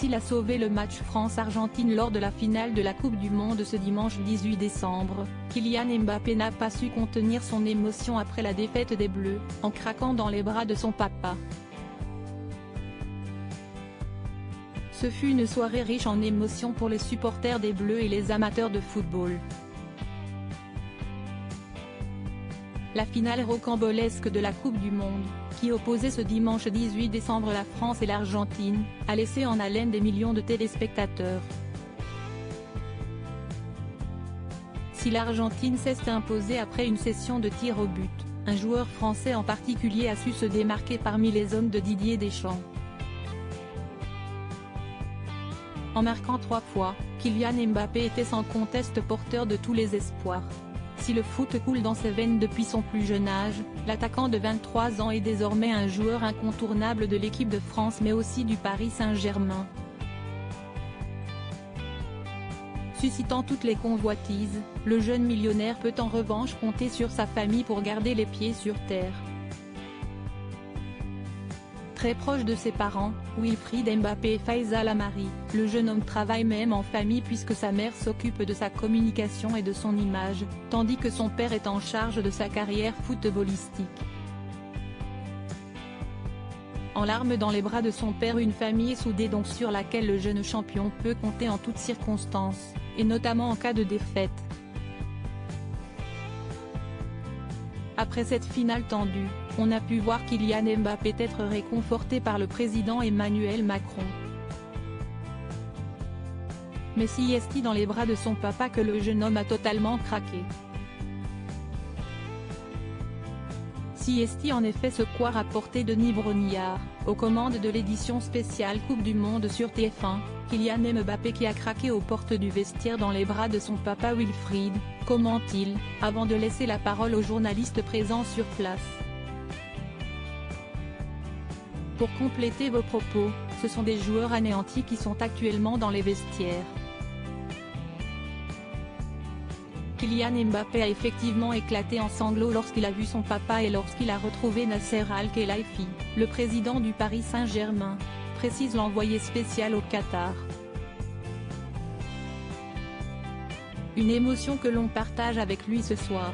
Brésil a sauvé le match France-Argentine lors de la finale de la Coupe du Monde ce dimanche 18 décembre, Kylian Mbappé n'a pas su contenir son émotion après la défaite des Bleus, en craquant dans les bras de son papa. Ce fut une soirée riche en émotions pour les supporters des Bleus et les amateurs de football. La finale rocambolesque de la Coupe du Monde, qui opposait ce dimanche 18 décembre la France et l'Argentine, a laissé en haleine des millions de téléspectateurs. Si l'Argentine s'est imposée après une session de tir au but, un joueur français en particulier a su se démarquer parmi les hommes de Didier Deschamps. En marquant 3 fois, Kylian Mbappé était sans conteste porteur de tous les espoirs. Si le foot coule dans ses veines depuis son plus jeune âge, l'attaquant de 23 ans est désormais un joueur incontournable de l'équipe de France mais aussi du Paris Saint-Germain. Suscitant toutes les convoitises, le jeune millionnaire peut en revanche compter sur sa famille pour garder les pieds sur terre. Très proche de ses parents, Wilfried Mbappé et Faiza Lamari, le jeune homme travaille même en famille puisque sa mère s'occupe de sa communication et de son image, tandis que son père est en charge de sa carrière footballistique. En larmes dans les bras de son père, une famille soudée donc sur laquelle le jeune champion peut compter en toutes circonstances, et notamment en cas de défaite. Après cette finale tendue, on a pu voir Kylian Mbappé être réconforté par le président Emmanuel Macron. Mais si est-il dans les bras de son papa que le jeune homme a totalement craqué. Si est-il en effet ce qu'a rapporté Denis Brognard, aux commandes de l'édition spéciale Coupe du Monde sur TF1, Kylian Mbappé qui a craqué aux portes du vestiaire dans les bras de son papa Wilfried, commente-t-il, avant de laisser la parole aux journalistes présents sur place. Pour compléter vos propos, ce sont des joueurs anéantis qui sont actuellement dans les vestiaires. Kylian Mbappé a effectivement éclaté en sanglots lorsqu'il a vu son papa et lorsqu'il a retrouvé Nasser Al-Khelaifi, le président du Paris Saint-Germain, précise l'envoyé spécial au Qatar. Une émotion que l'on partage avec lui ce soir.